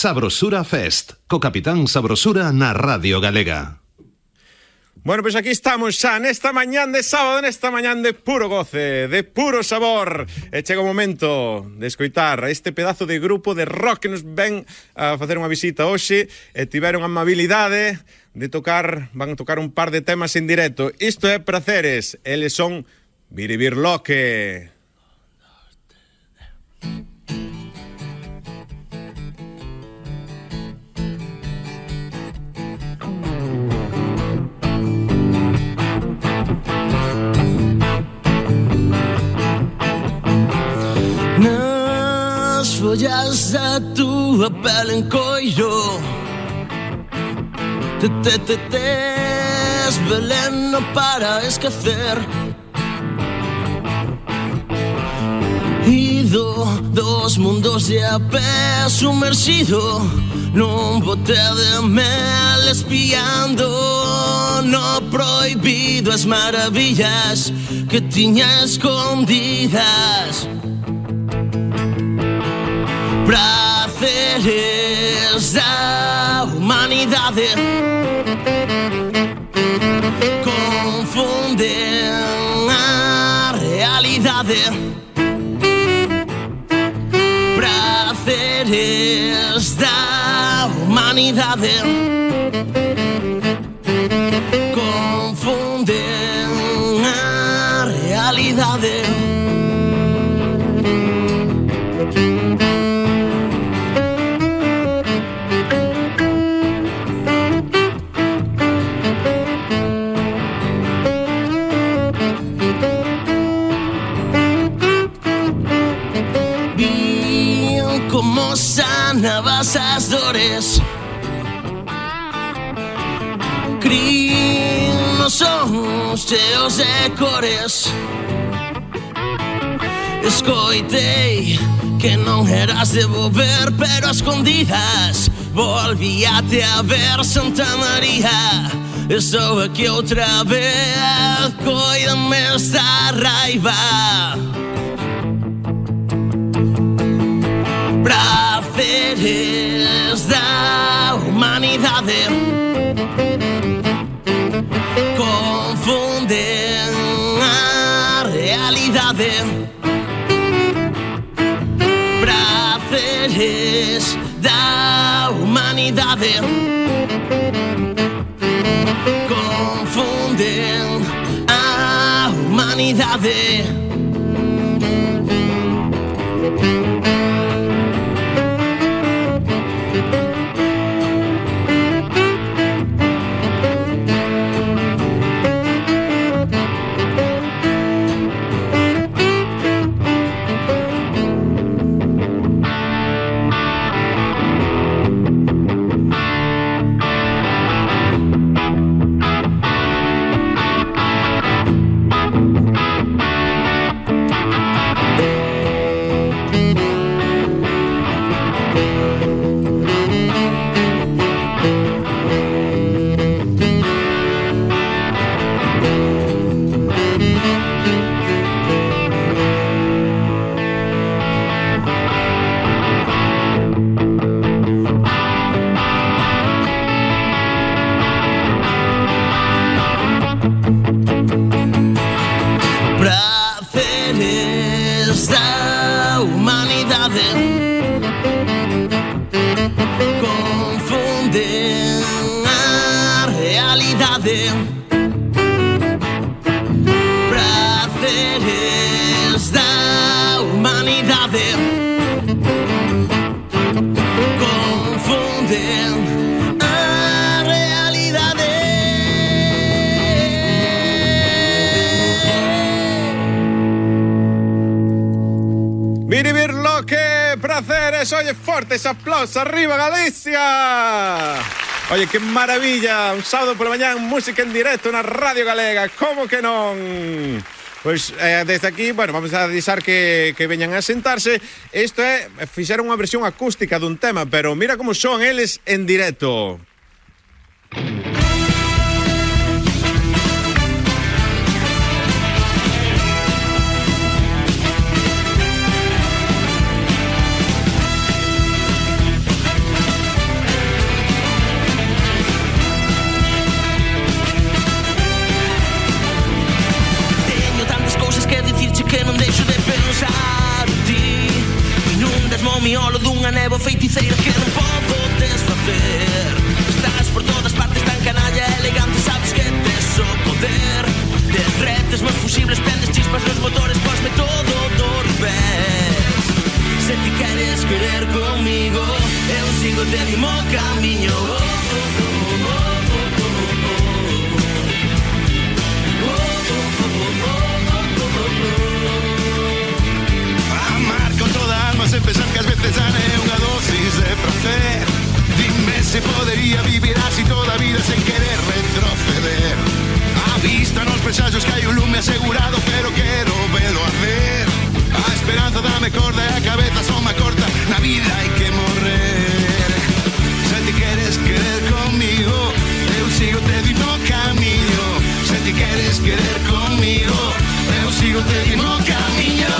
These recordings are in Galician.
Sabrosura Fest, co Capitán Sabrosura na Radio Galega. Bueno, pois aquí estamos xa nesta mañán de sábado, nesta mañán de puro goce, de puro sabor. E chega o momento de escoitar a este pedazo de grupo de rock que nos ven a facer unha visita hoxe e tiveron a amabilidade de van a tocar un par de temas en directo. Isto é Praceres, eles son Biribirloque. Nas follas da túa pele en coiro Tes veleno para esquecer. Ido dos mundos de a pé sumergido nun bote de mel, espiando no prohibido as maravillas que tiña escondidas. Praceres da humanidade confunden a realidade. Praceres da humanidade confunden a realidade. Como sanabas as dores, crinos son cheos de cores. Escoitei que non eras de volver, pero a escondidas volvíate a ver. Santa María, estou aquí outra vez, coídame esta raiva. Praceres da humanidade confunden a realidade. Praceres da humanidade confunden a humanidade. Praceres da humanidade confunden a realidade. Praceres da humanidade confunden a realidade. Biribirloque, Praceres, oye, fuertes aplausos, arriba Galicia. Oye, qué maravilla, un sábado por la mañana, música en directo na Radio Galega, como que non? Pois desde aquí, bueno, vamos a avisar que veñan a sentarse. Isto é, fixeron unha versión acústica dun tema, pero mira como son eles en directo. te dimo camiño. Amar con toda alma sen pensar que ás veces dan é unha dosis de placer. Dime se podería vivir así toda a vida sen querer retroceder. A vista nos presaxos que hai un lume asegurado, pero quero velo arder. A esperanza dame corda e a cabeza só me corta. Na vida hai que morrer. Se ti queres querer comigo, eu sigo te dimo camiño. Se ti queres querer comigo, eu sigo te dimo camiño.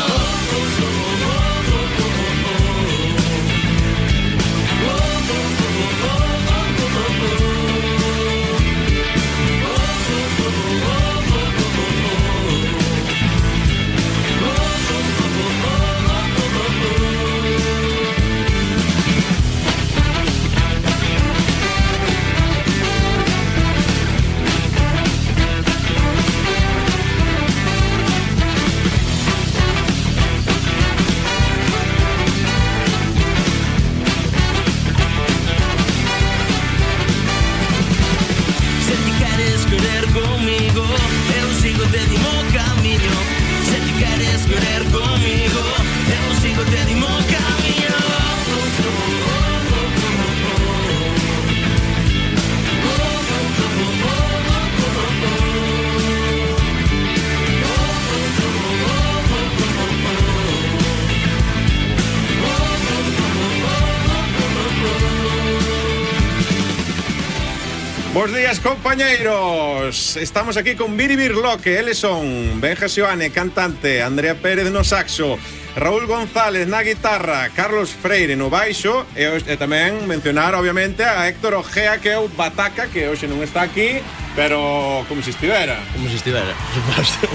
Bos días, compañeiros. Estamos aquí con Viri Birloque. Eles son Benja Sioane, cantante, Andrea Pérez no saxo, Raúl González na guitarra, Carlos Freire no baixo e tamén mencionar, obviamente, a Héctor Ojea, que é o Bataca, que hoxe non está aquí, pero como se estivera. Como se estivera, por suposto.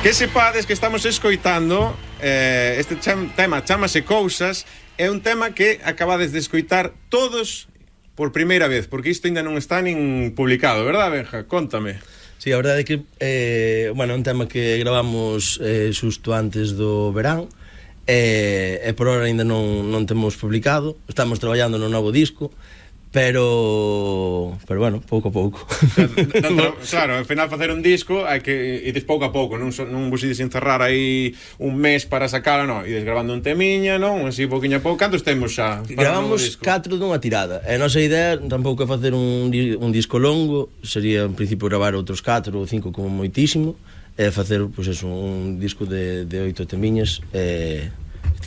Que sepades que estamos escoitando este tema chamase Cousas. É un tema que acabades de escoitar todos por primeira vez, porque isto ainda non está nin publicado, verdad, Benja? Contame. Sí, a verdade é que bueno, é un tema que gravamos xusto antes do verán e por ahora ainda non temos publicado. Estamos traballando no novo disco, pero bueno, pouco a pouco. Claro, ao final facer un disco hai que ides pouco a pouco, non vos ides encerrar aí un mes para sacarlo, non, ides grabando un temiña, non, así pouquiño a pouco. Cantos temos xa? Gravamos 4 dunha tirada. E a nosa idea tampouco é facer un disco longo, sería en principio gravar outros 4 ou 5 como moitísimo, e facer, pois eso, un disco de 8 temiñas,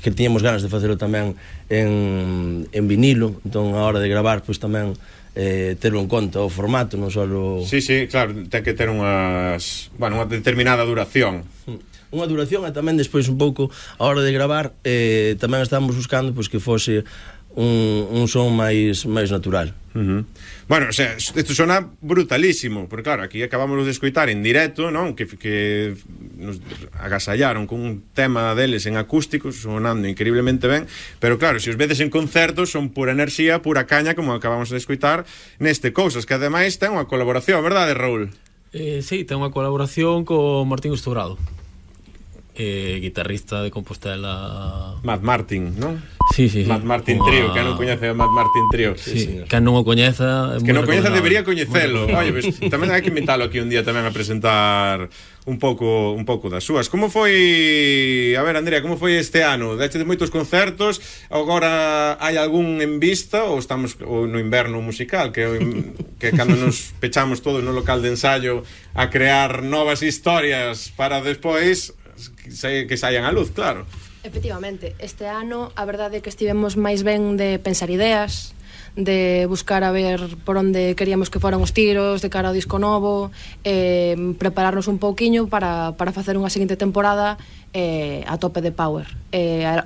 que tiñamos ganas de facelo tamén en vinilo, entón a hora de gravar pois tamén terlo en conta o formato, non só Sí, claro, ten que ter unha determinada duración. Unha duración e tamén despois un pouco a hora de gravar tamén estamos buscando pois que fose un son máis natural. Bueno, o sea, isto sona brutalísimo, porque claro, aquí acabamos de escoitar en directo, non? Que nos agasallaron con un tema deles en acústico, sonando increíblemente ben, pero claro, se os vedes en concertos son pura enerxía, pura caña, como acabamos de escoitar neste Cousas, que ademais ten unha colaboración, verdade, Raúl? Sí, ten unha colaboración con Martín Estourado, guitarrista de Compostela. Matt Martin, non? Sí. Matt Martin Trio, que non coñece a Matt Martin Trio. Sí, que non o coñeza. Que non coñeza debería coñecelo. Oye, pues, tamén hai que invitalo aquí un día tamén a presentar un pouco das súas. Como foi, a ver, Andrea, como foi este ano? Deche de moitos concertos, agora hai algún en vista ou estamos no inverno musical, que cando nos pechamos todos no local de ensayo a crear novas historias para despois que saian a luz, claro. Efectivamente, este ano a verdade é que estivemos máis ben de pensar ideas, de buscar a ver por onde queríamos que foran os tiros de cara ao disco novo, prepararnos un pouquiño para facer unha seguinte temporada a tope de power.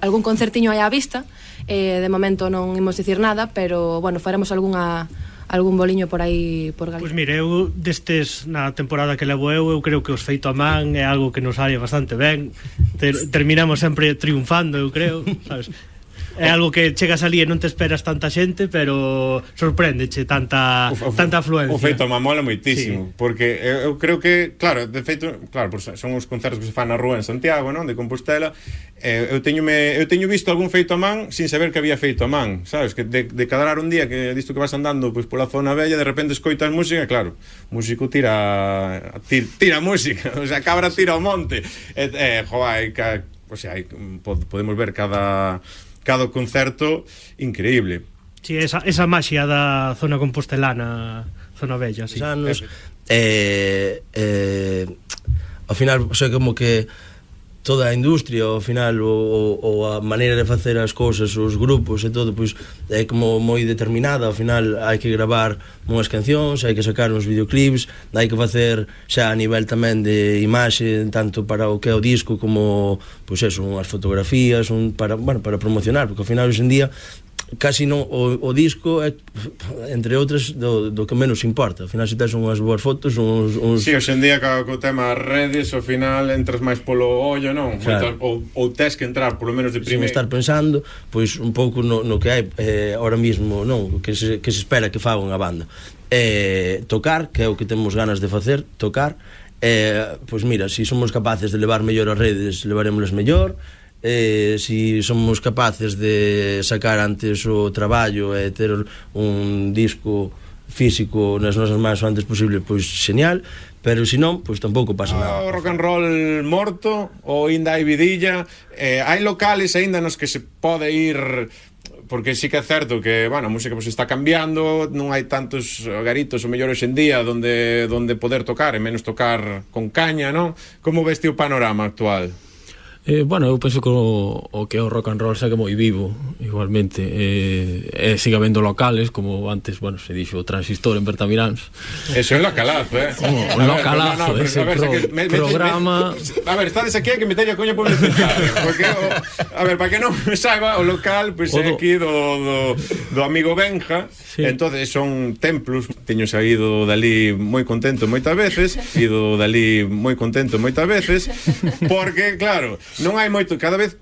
Algún concertiño hai á vista, de momento non imos dicir nada, pero bueno, faremos algún boliño por aí por Galicia. Pois mire, eu destes na temporada que levo eu creo que os feito a man é algo que nos sale bastante ben. Terminamos sempre triunfando, eu creo, sabes? É algo que chegas ali e non te esperas tanta xente, pero sorpréndeche tanta afluencia. O feito má mola moitísimo, porque eu creo que, claro, de feito, claro, son os concertos que se fan na rúa en Santiago, non, de Compostela. Eu teño visto algún feito a man sin saber que había feito a man, sabes, que de cadrar un día que disto que vas andando pois pola zona bella, de repente escoitas música, claro, músico tira música, o sea, cabra tira o monte. O sea, podemos ver cada concerto increíble. Sí, esa maxia da zona compostelana, zona bella, sí. Anos, ao final, o sea, como que toda a industria, ao final, ou a maneira de facer as cousas, os grupos e todo, pois é como moi determinada. Ao final hai que gravar unhas cancións, hai que sacar uns videoclips, hai que facer xa a nivel tamén de imaxe, tanto para o que é o disco como, pois eso, unhas fotografías, para promocionar, porque ao final hoxe en día casi non o disco é, entre outras, do que menos importa. Ao final, se tes unhas boas fotos, Sí, hoxe en día co tema redes, ao final entras máis polo ollo, non? Claro. Ou tes que entrar polo menos de primeiro. Sin estar pensando, pois un pouco no que hai ahora mismo, non? Que se espera que faga unha banda. Tocar, que é o que temos ganas de facer, tocar. Pois mira, se somos capaces de levar mellor as redes, levaremoslas mellor. Si somos capaces de sacar antes o traballo e ter un disco físico nas nosas mans o antes posible, pois genial, pero se non, pois tampouco pasa nada. O rock and roll morto, ou ainda hai vidilla, hai locales aínda nos que se pode ir, porque sí que é certo que, bueno, a música pues está cambiando, non hai tantos garitos, o mellor hoxe en día, donde poder tocar, e menos tocar con caña, non? Como veste o panorama actual? Bueno, eu penso que o que é o rock and roll segue moi vivo, igualmente. Sigue habendo locales, como antes, bueno, se dixo o Transistor en Bertamiráns. Eso é localazo, Un localazo, ese programa... A ver, estades aquí, hai que meter a coña por publicitario, porque, a ver, para que non me saiba, o local, pois é aquí do amigo Benja, entonces son templos. Teño saído dali moi contento moitas veces, ido dali moi contento moitas veces, porque, claro, non hai moito, cada vez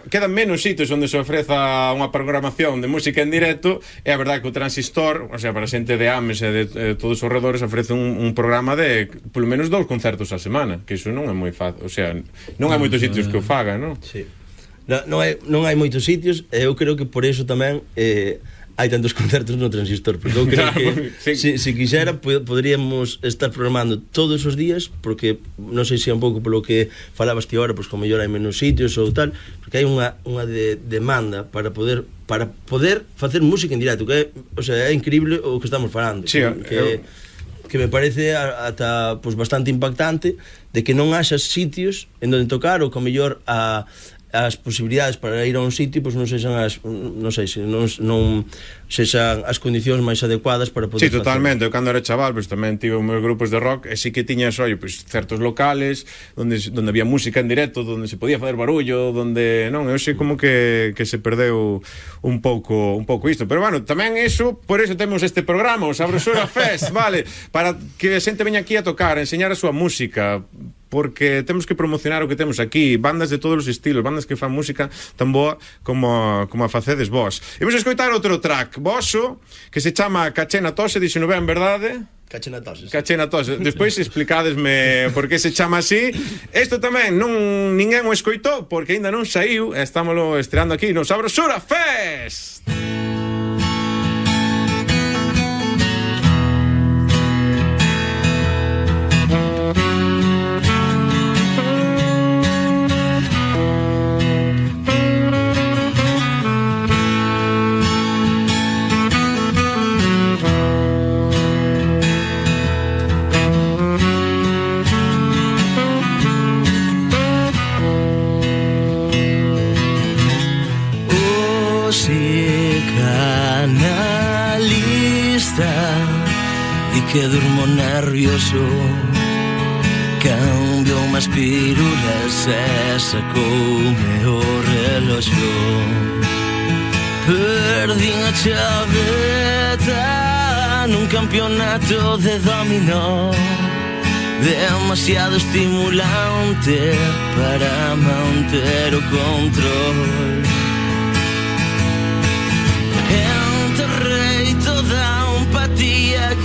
quedan menos sitios onde se ofreza unha programación de música en directo, e a verdade que o Transistor, o sea, para xente de Ames e de todos os redores, ofrece un programa de polo menos 2 concertos á semana, que iso non é moi fácil, o sea, non hai moitos sitios que o fagan, non? Sí. Non hai moitos sitios, e eu creo que por iso tamén hai tantos concertos no Transistor, porque eu creo que se quixera poderíamos estar programando todos os días, porque non sei se é un pouco polo que falabas ti agora, pois como mellor hai menos sitios ou tal, porque hai unha demanda para poder facer música en directo, que o sea, é increíble o que estamos falando, que me parece ata pois bastante impactante de que non haxa sitios en donde tocar, ou que mellor as posibilidades para ir a un sitio pois non sexan as condicións máis adecuadas para poder facer. Sí, totalmente. Eu cando era chaval pois tamén tive meus grupos de rock, e sí que tiñas, pois certos locales onde había música en directo, onde se podía facer barullo, onde non, eu sei como que se perdeu un pouco isto, pero bueno, tamén iso, por iso temos este programa, o Sabrosura Fest, vale, para que a xente veña aquí a tocar, a enseñar a súa música, porque temos que promocionar o que temos aquí, bandas de todos os estilos, bandas que fan música tan boa como a facedes vos. Imos a escoitar outro track voso, que se chama Cachena Tose, dixeno ben, verdade? Cachena Tose. Cachena Tose. Despois explicadesme por que se chama así. Isto tamén ninguén o escoitou, porque aínda non saiu, estámoslo estreando aquí no Sabrosura Fest. Que durmo nervioso, cambio unhas pílulas e sacoume o reloxo. Perdín a chaveta nun campeonato de dominó, demasiado estimulante para manter o control.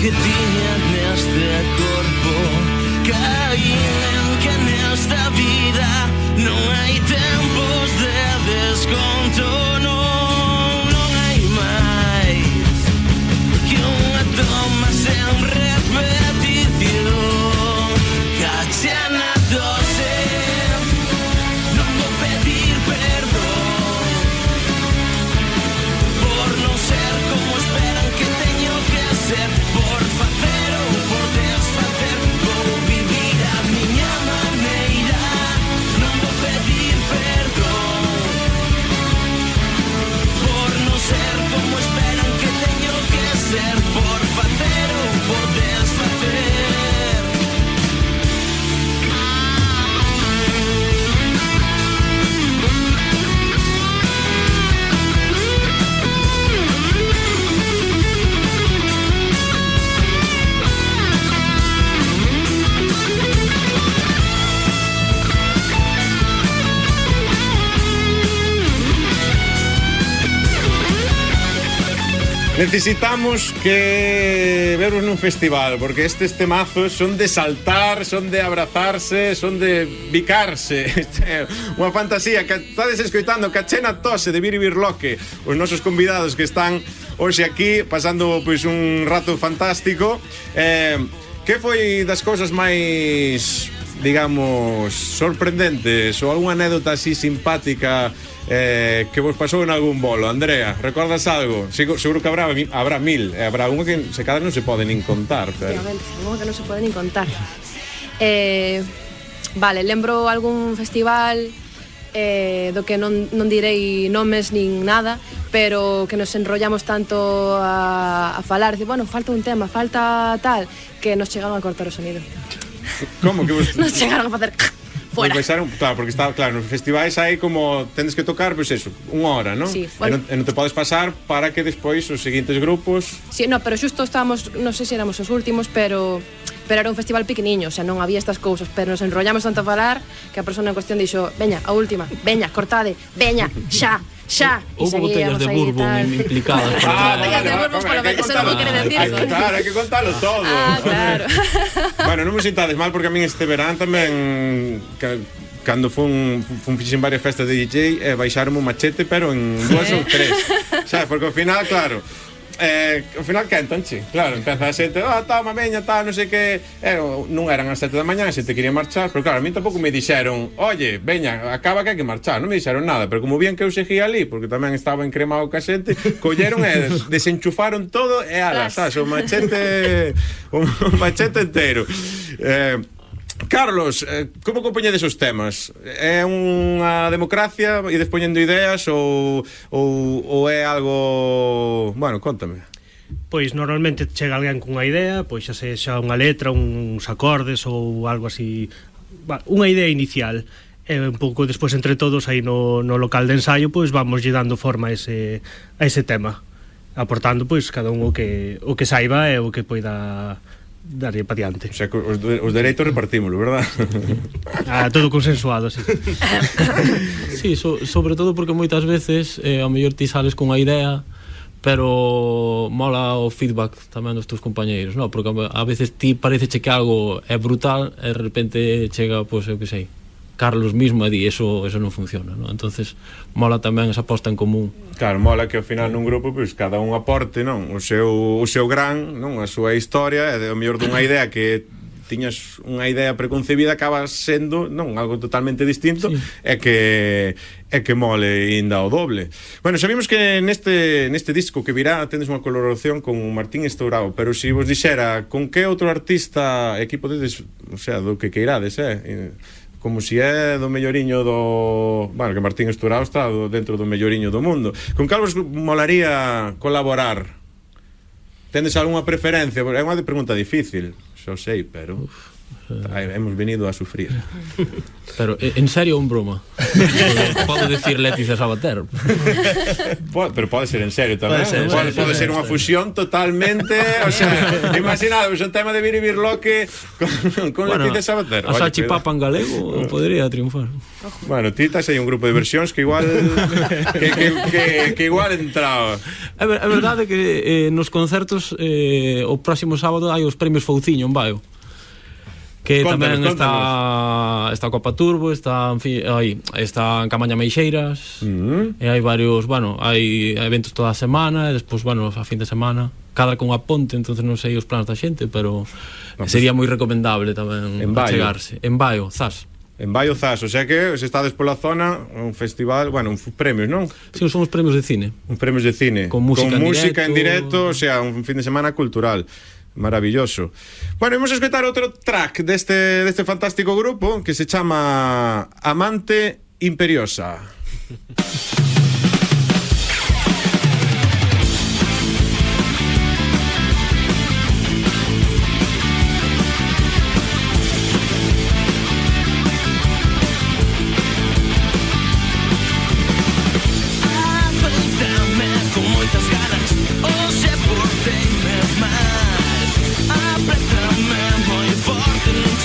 que tiña neste corpo. Caín que nesta vida non hai tempos de desconto. Non hai máis que unha toma sen repetición. Cache na dose, non vou pedir perdón por non ser como esperan que teño que ser, por facer ou por desfacer. Vou vivir a miña maneira, non vou pedir perdón por non ser como esperan que teño que ser, por facer ou por desfacer. Necesitamos que vernos nun festival, porque estes temazos son de saltar, son de abrazarse, son de bicarse. Unha fantasía que estades escoitando Cachena Tose de Viri Birloque, os nosos convidados que están hoxe aquí pasando pois un rato fantástico. Que foi das cousas máis, digamos, sorprendentes ou algunha anécdota así simpática que vos pasou en algún bolo? Andrea, recordas algo? Seguro que habrá mil, habrá unha que se cada non se pode nin contar, pero... Efectivamente, unha que non se pode nin contar. Vale, lembro algún festival do que non direi nomes nin nada, pero que nos enrollamos tanto a falar, dice, bueno, falta un tema, falta tal, que nos chegaron a cortar o sonido. Como que vos... Nos chegaron a facer fuera. Claro, porque está, claro, nos festivais hai como tendes que tocar, pois eso, unha hora, non? Sí, bueno. E non te podes pasar para que despois os seguintes grupos... Sí, no, pero xusto estábamos, non sei se éramos os últimos, pero era un festival pequeniño, o sea, non había estas cousas, pero nos enrollamos tanto a falar que a persona en cuestión dixo, veña, a última, veña, cortade, veña, xa. Houve botellas de bourbon implicadas. Botellas de bourbon, polo menos, eso non vou querer decir. Claro, hai que contalo todo. Claro. Bueno, non me sintades mal, porque a min este verán tamén... Cando fixen varias festas de DJ, baixaron un machete, pero en 2 ou 3. Sabes, porque ao final, claro... ao final quentanche, claro, empeza a xente, toma, veña, tal, non sei que, non eran as 7 da mañá, a xente quería marchar, pero claro, a mí tampouco me dixeron, oye, veña, acaba que hai que marchar, non me dixeron nada, pero como vían que eu seguía ali, porque tamén estaba encremado ca xente, colleron e desenchufaron todo e ala, sabes, o machete enteiro. Carlos, como compoñedes os temas? É unha democracia, ides poñendo ideas ou é algo... Bueno, contame. Pois normalmente chega alguén cunha idea, pois xa sexa unha letra, uns acordes ou algo así, unha idea inicial. E un pouco despois entre todos aí no local de ensaio, pois vamos lle dando forma a ese tema, aportando pois cada un o que saiba e o que poida darlle pa diante. O sea, que os dereitos repartímoslo, verdad? Todo consensuado, sí. Sí, sobre todo porque moitas veces ao mellor ti sales cunha idea, pero mola o feedback tamén dos teus compañeiros, non? Porque a veces ti parece que algo é brutal e de repente chega, pois, eu que sei, Carlos mismo e di, eso non funciona, non? Entonces mola tamén esa posta en común. Claro, mola que ao final nun grupo, pois, cada un aporte, non? O seu gran, non? A súa historia, e ao mellor dunha idea que tiñas unha idea preconcebida, acaba sendo, non, algo totalmente distinto, sí. e que mole ainda o doble. Bueno, sabemos que neste disco que virá tendes unha colaboración con Martín Estourao, pero se vos dixera con que outro artista equipo dedes, o sea, do que queirades, como si é do melloriño do... Bueno, que Martín Estourao está dentro do melloriño do mundo. Con cal vos molaría colaborar? Tendes algunha preferencia? É unha pregunta difícil, xa sei, pero... Hemos venido a sufrir. Pero, en serio ou en broma? Podo decir Leticia Sabater. Pero pode ser en serio tamén. Pode ser unha fusión totalmente. O sea, imaginado un tema de Biribirloque con Leticia Sabater. A salchipapa en galego podría triunfar. Bueno, Titas hai un grupo de versións que igual que igual entraba. É verdade que nos concertos o próximo sábado hai os premios Fouciño en Baio. Que tamén está a Copa Turbo, está en Camaña Meixeiras, e hai varios, hai eventos toda a semana, e despois, a fin de semana, cada con a ponte, entonces non sei os planos da xente, pero sería moi recomendable tamén chegarse. En Baio, Zas. En Baio Zas, o sea que se estades pola zona, un festival, un premios, non? Si, son os premios de cine. Un premios de cine. Con música en directo, o sea, un fin de semana cultural. Maravilloso. Bueno, vamos a escoitar outro track deste fantástico grupo que se chama Amante Imperiosa.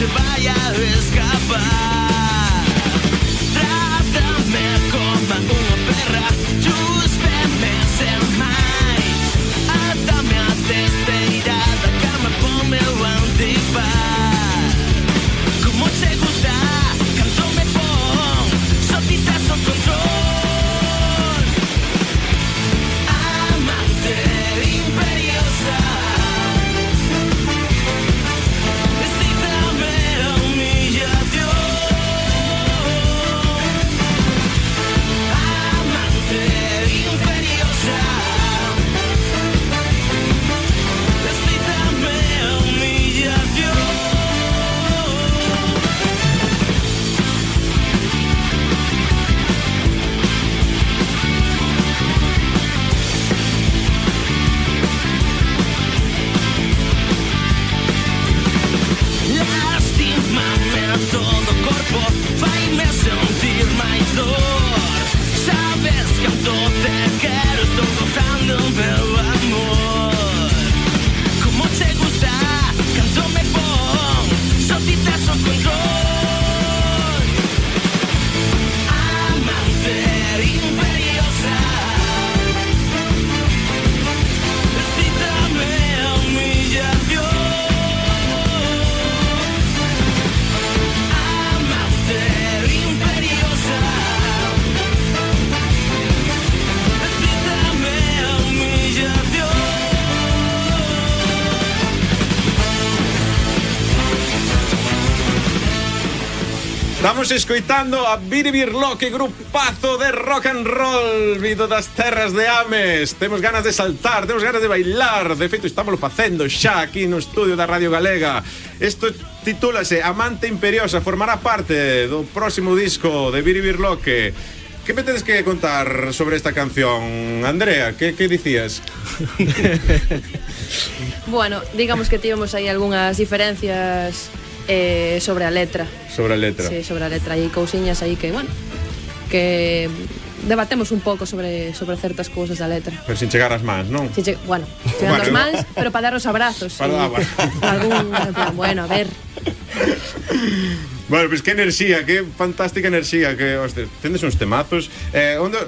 Vaya a escapar. Trátame como una perra. Estamos escoitando a Biribirloque, grupazo de rock and roll vindo das terras de Ames. Temos ganas de saltar, temos ganas de bailar. De feito, estámoslo facendo xa aquí no estudio da Radio Galega. Isto titúlase Amante Imperiosa. Formará parte do próximo disco de Biribirloque. Que me tedes que contar sobre esta canción, Andrea? Que dicías? Bueno, digamos que tivemos aí algunhas diferencias sobre a letra. Sobre a letra. Sí, sobre a letra. Hai cousiñas aí que, bueno, que debatemos un pouco sobre certas cousas da letra. Pero sin chegar as mans, non? Bueno, chegando as mans, pero para dar os abrazos. Para algún plan, bueno, a ver. Bueno, pues que enerxía, que fantástica enerxía, que, hostia, tendes uns temazos. Onde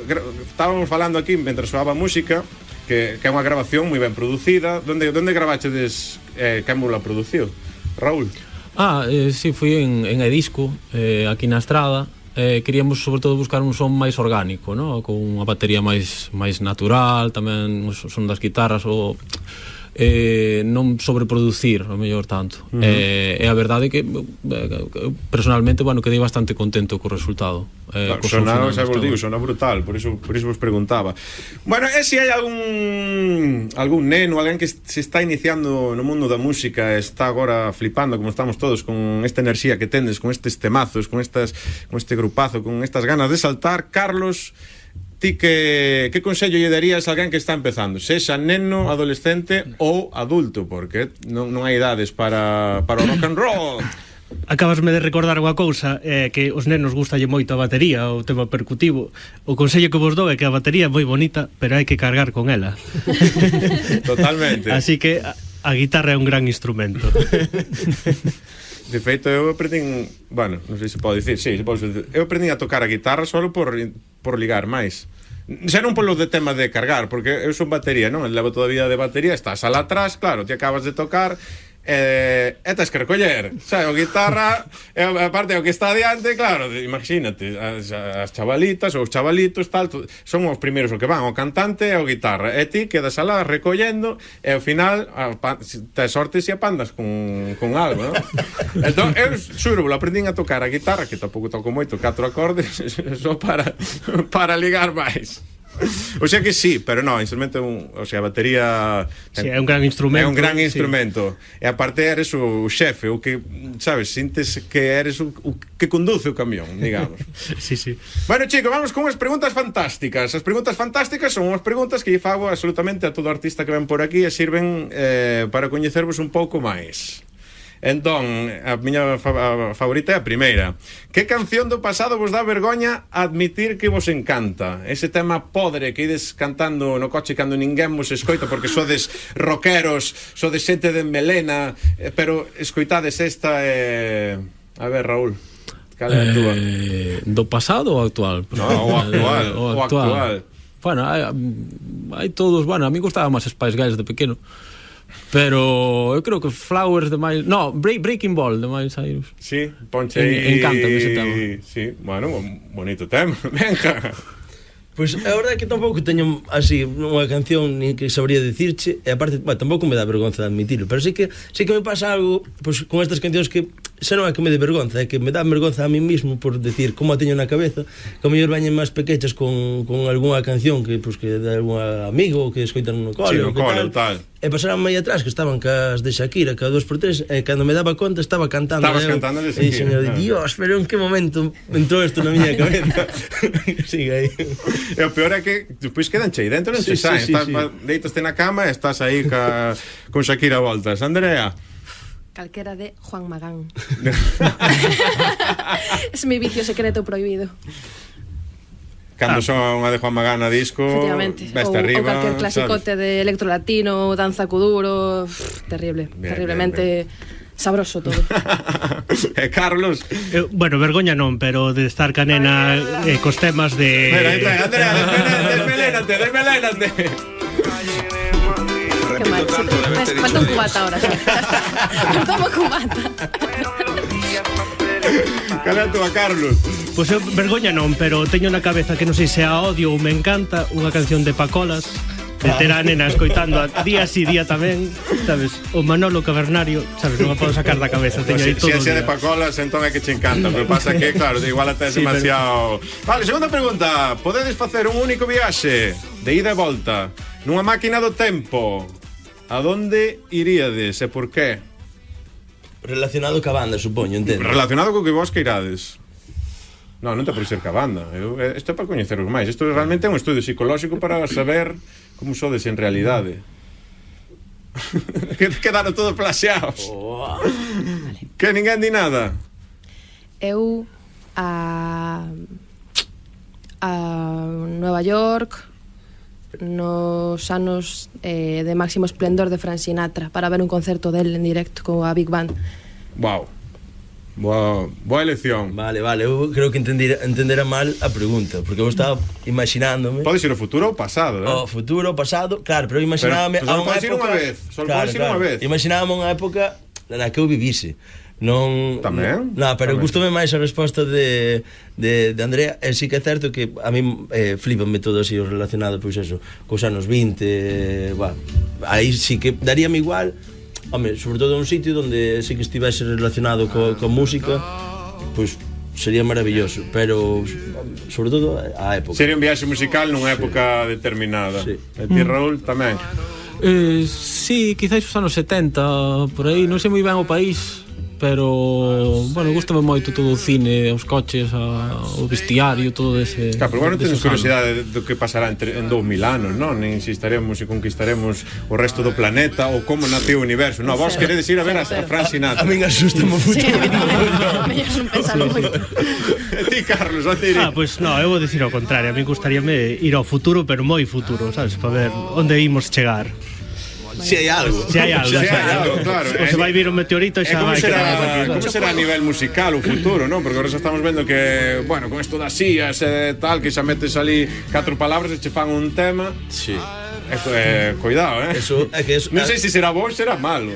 estábamos falando aquí mentre soaba música, que é unha grabación moi ben producida. Onde gravachedes, quen la produciu? Raúl? Sí, fui en Edisco, aquí na Estrada. Queríamos sobre todo buscar un son máis orgánico, ¿no? Con unha batería máis natural, tamén o son das guitarras o non sobreproducir o mellor tanto. E a verdade é que personalmente, bueno, quedei bastante contento co resultado. Sona, xa vos digo, sona brutal, por iso vos preguntaba. Bueno, e se hai algún neno, alguén que se está iniciando no mundo da música, está agora flipando como estamos todos con esta enerxía que tendes, con estes temazos, con este grupazo, con estas ganas de saltar, Carlos, ti que consello lle darías a alguén que está empezando, sexa neno, adolescente ou adulto, porque non hai idades para o rock and roll. Acabasme de recordar unha cousa, que os nenos gustalle moito a batería, o tema percutivo. O consello que vos dou é que a batería é moi bonita, pero hai que cargar con ela. Totalmente. Así que a guitarra é un gran instrumento. De feito, eu aprendín... Bueno, non sei se pode dicir, sí, eu aprendín a tocar a guitarra solo por ligar máis. Xa non polo de tema de cargar, porque eu son batería, non? Eu levo toda a vida de batería, estás alá atrás, claro, ti acabas de tocar e tens que recoller, xa, o guitarra aparte o que está adiante, claro, imagínate as chavalitas ou os chavalitos tal, son os primeiros o que van, o cantante e o guitarra, e ti quedas alá recollendo e ao final tes sorte se apandas con algo, non? Entón, eu xuro, aprendín a tocar a guitarra, que tampouco toco moito, 4 acordes só para ligar máis. O sea que sí, pero no, instrumento, o sea, a batería sí, é un gran instrumento. É un gran instrumento. Sí. E aparte eres o xefe, o que, sabes, sintes que eres o que conduce o camión, digamos. Sí, sí. Bueno, chicos, vamos con unhas preguntas fantásticas. As preguntas fantásticas son unhas preguntas que lle fago absolutamente a todo artista que ven por aquí e sirven para coñecervos un pouco máis. Entón, a miña favorita é a primeira. Que canción do pasado vos dá vergoña admitir que vos encanta? Ese tema podre que ides cantando no coche cando ninguén vos escoita porque sodes rockeros, sodes xente de melena, pero escoitades esta a ver, Raúl, cal é a túa? Do pasado ou actual? No, o actual. Bueno, hai todos, bueno, a mí gustaba máis Spice Girls de pequeno. Pero eu creo que Flowers de Miles... No, Breaking Ball de Miles Cyrus. Sí, ponche aí... Encanta ese tema. Sí, bueno, bonito tema. Venga. Pois a verdade é que tampouco teño así unha canción ni que sabría dicirche, e aparte, bueno, tampouco me dá vergonza de admitirlo, pero sí que me pasa algo pois, con estas cancións que xa non é que me dé vergonza, é que me dá vergonza a mí mismo por decir como a teño na cabeza, que a mellor veñen máis pequechas con algunha canción que, pois, que de algún amigo que escoitan no cole, sí, no cole, tal. E pasaron aí atrás que estaban cas de Shakira, cada 2x3, e cando me daba conta estaba cantando. Estabas cantando de Shakira. E señor, Dios, pero en que momento entrou isto na miña cabeza? Sigue aí. E o peor é que despois quedan chei dentro, non se saen. Deitaste na cama e estás aí con Shakira a voltas. Andrea? Calquera de Juan Magán. Es mi vicio secreto prohibido. Cando son unha de Juan Magán a disco, veste arriba, ou calquer clasicote, ¿sabes? De electrolatino, danza cuduro, terrible, bien, terriblemente bien. Sabroso todo. Carlos? Bueno, vergoña non, pero de estar canena cos temas de... Mira, Andrea, desmelénate. Qué mal, falta un cubata ahora. Toma cubata. Cal é a túa, Carlos? Pois eu vergoña non, pero teño na cabeza que non sei se a odio ou me encanta unha canción de Pacolas, de ter a nena escoitando a día sí, día tamén, sabes, o Manolo Cavernario, sabes, non a podo sacar da cabeza, teño aí todo. Se é de Pacolas, entón é que che encanta, pero pasa que, claro, igual até é demasiado... Vale, segunda pregunta, podedes facer un único viaxe de ida e volta nunha máquina do tempo, a donde iríades e por qué? Relacionado ca banda, supoño, entendo. Relacionado co que vos que irades. Non te por ser ca banda. Isto é para coñeceros máis. Isto realmente é un estudio psicolóxico para saber como sodes en realidade. Que quedaron todos plaxeados. Que ninguén di nada. Eu a Nueva York nos anos de máximo esplendor de Frank Sinatra para ver un concerto del en directo coa Big Band. Wow. Boa elección. Vale, eu creo que entendera mal a pregunta, porque eu estaba imaginándome. Pode ser o futuro ou o pasado, O futuro ou pasado, claro, pero eu imaginábame a unha época. Só pode ser unha vez. Imaginábame unha época na que eu vivise. Non tamén? Non, pero gustoume máis a resposta de Andrea, e sí que é certo que a mí flipame todo así o relacionado, pois eso, cos anos 20, aí sí que daríame igual. Home, sobre todo un sitio onde sí que estivese relacionado co música, pois sería maravilloso, pero sobre todo a época. Sería un viaxe musical nunha época determinada. Sí. E ti, Raúl, tamén? Sí, quizáis os anos 70, por aí, non sei moi ben o país, pero, bueno, gustame moito todo o cine, os coches, o vestiario, todo ese... Claro, pero bueno, tens curiosidade do que pasará en 2000 anos, non? Nin se estaremos e conquistaremos o resto do planeta ou como naceu o universo. Non, vos queredes ir a ver a Fran Sinatra. A min asustame moito. Sí, mellor non pensalo moito. Ti, Carlos, a ti. Pois non, eu vou dicir ao contrario. A mí gustaríame ir ao futuro, pero moi futuro, sabes? Para ver onde imos chegar. Si hai algo. Se hai algo, claro. O se vai vir un meteorito e xa vai quedar. Como será a nivel musical o futuro, non? Porque ahora xa estamos vendo que, bueno, con isto das IAs e tal, que xa metes ali 4 palabras e che fan un tema. Sí. Cuidado, Eso é que non sei se será bo ou será malo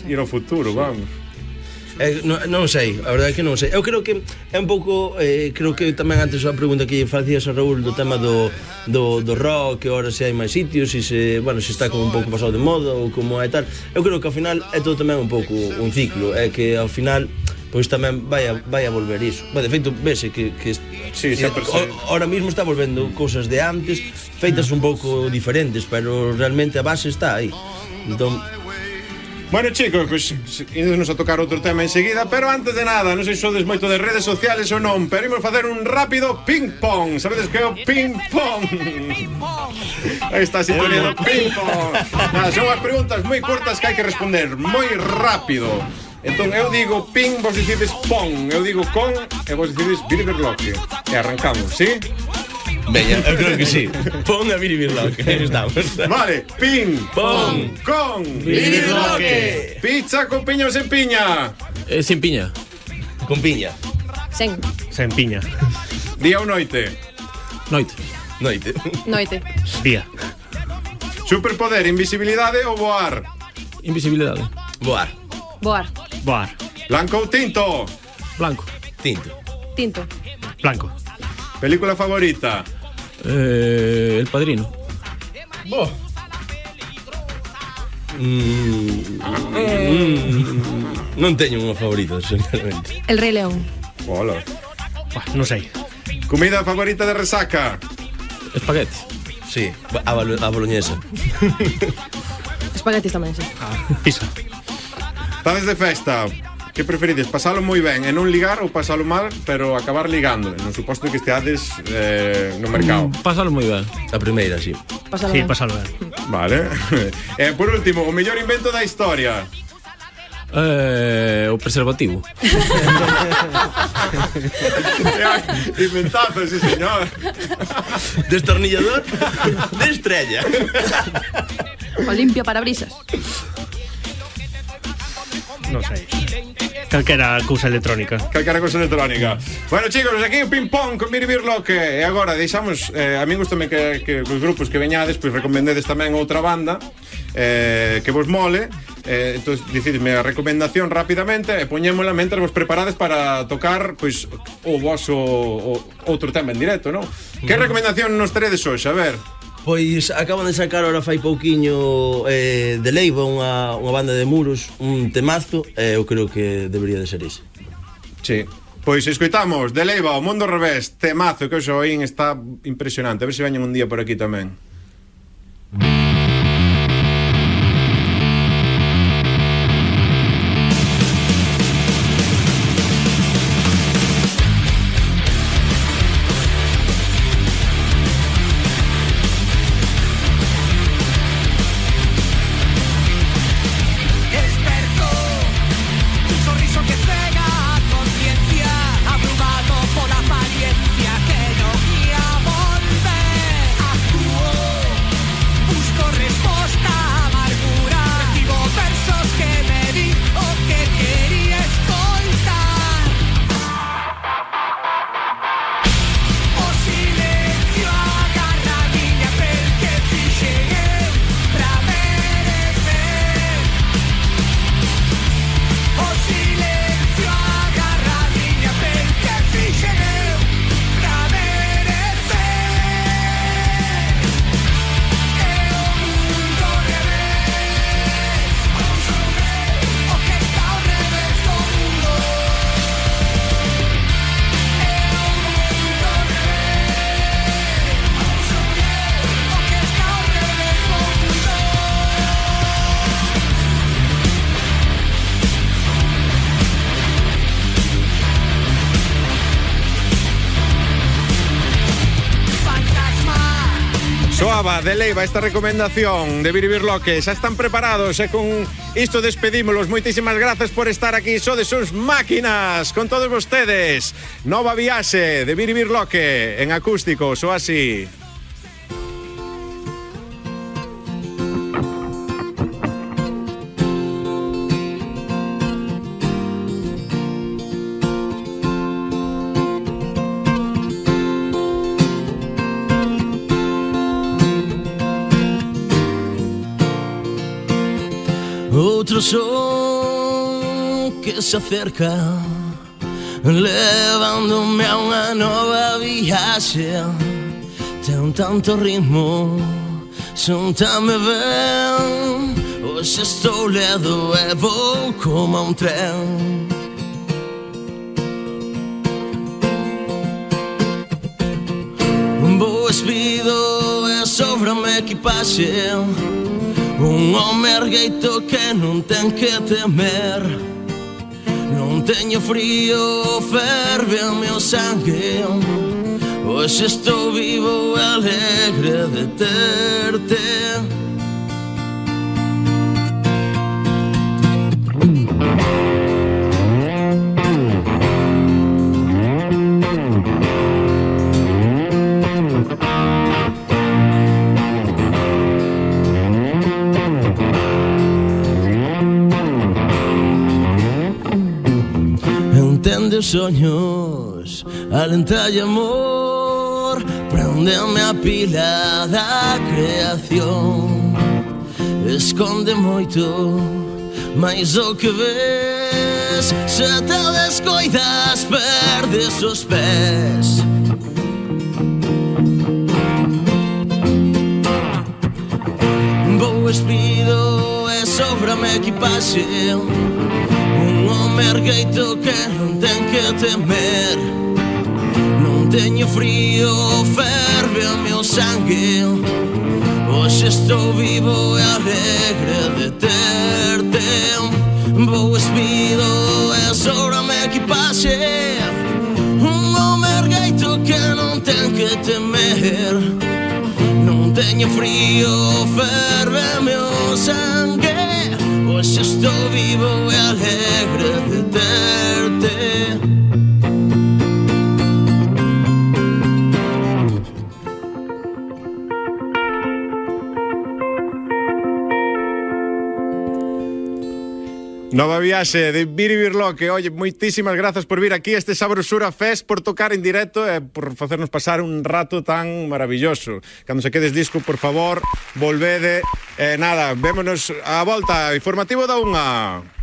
ir ao futuro, vamos. Non sei, a verdade é que non sei. Eu creo que é un pouco creo que tamén antes a pregunta que facías a Raúl do tema do rock, que ahora se hai máis sitios e se está como un pouco pasado de moda ou como é tal. Eu creo que ao final é todo tamén un pouco un ciclo, é que ao final pois tamén vai a volver iso. De feito, vese que sí, ahora mismo está volvendo cousas de antes feitas un pouco diferentes, pero realmente a base está aí. Entón, bueno, chicos, pues ímonos a tocar outro tema enseguida, pero antes de nada, non sei se sodes moito de redes sociales ou non, pero imos facer un rápido ping-pong. Sabedes que é o ping-pong? Aí está a sintonía do ping-pong. Son as preguntas moi cortas que hai que responder moi rápido. Entón, eu digo ping, vos decides pong. Eu digo con e vos decides biribirloque. E arrancamos, ¿sí? veña, eu creo que sí. Pon a biribirloque. Estamos. Vale, ping, pong, con biribirloque. Pizza con piña ou sen piña? Sin piña. Con piña. Sen piña. Día ou noite? Noite. Noite. Día. Superpoder, invisibilidade ou voar? Invisibilidade. Voar. Boar. Blanco ou tinto? Blanco. Tinto. Blanco. Película favorita? El Padrino. Non teño unha favorita, sinceramente. El Rei León. Hola. Non sei. Comida favorita de resaca? Espagueti. Sí, a boloñesa. Espaguetis tamén, sí. Pizza. Estades de festa, que preferides? Pasalo moi ben e non ligar ou pasalo mal, pero acabar ligando, non suposto que esteades no mercado? Pásalo moi ben. A primeira, sí. Pásalo Sí, ben. pasalo ben. Vale. Por último, o mellor invento da historia? O preservativo. Inventazo, sí, señor. Destornillador de estrella. O limpia parabrisas. Non sei. Calquera cousa electrónica. Calquera cosa electrónica. Bueno, chicos, aquí o ping-pong con biribirloque. E agora, deixamos, a mí gustame que os grupos que veñades, pois recomendedes tamén outra banda que vos mole. Entón, decidme a recomendación rapidamente e poñémola mentre vos preparades para tocar, pois, o vosso outro tema en directo, non? Que recomendación nos teredes hoxe? A ver. Pois acaban de sacar ahora fai pouquiño de Leiva unha banda de Muros, un temazo, eu creo que debería de ser ese. Sí. Pois escoitamos de Leiva, O Mundo ao Revés, temazo que hoxe oín está impresionante. A ver se veñen un día por aquí tamén. Abrumado por la apariencia que no quiera volver. Actuó Nova de Leiva esta recomendación de Biribirloque. Xa están preparados e con isto despedímolos. Moitísimas grazas por estar aquí. Sodes uns máquinas con todos vostedes. Nova viaxe de Biribirloque en acústico, só así. Outro son que se acerca, levándome a unha nova viaxe. Ten tanto ritmo, xuntame ben. Hoxe estou ledo e vou como un tren. Vou espido e sobrame equipaxe. Un home ergueito que non ten que temer. Non teño frío, ferve o meu sangue. Hoxe estou vivo e alegre de terte. Entende os soños, alentalle amor, prendeme a pila da creación. Esconde moito, mais o que ves, se te descoidas, perdes os pés. Vou espido e sobrame equipaxe. Un home ergueito que non ten que temer. Non teño frío, ferve o meu sangue. Hoxe estou vivo e alegre de terte. Vou espido e sobrame equipaxe. Un home ergueito que non ten que temer. Non teño frío, ferve o meu sangue. Hoxe estou vivo e alegre de terte. Nova viaxe de Biribirloque. Oye, moitísimas grazas por vir aquí a este Sabrosura Fest, por tocar en directo e por facernos pasar un rato tan maravilloso. Cando se quedes disco, por favor, volvede. Nada, vémonos a volta. Informativo da 1.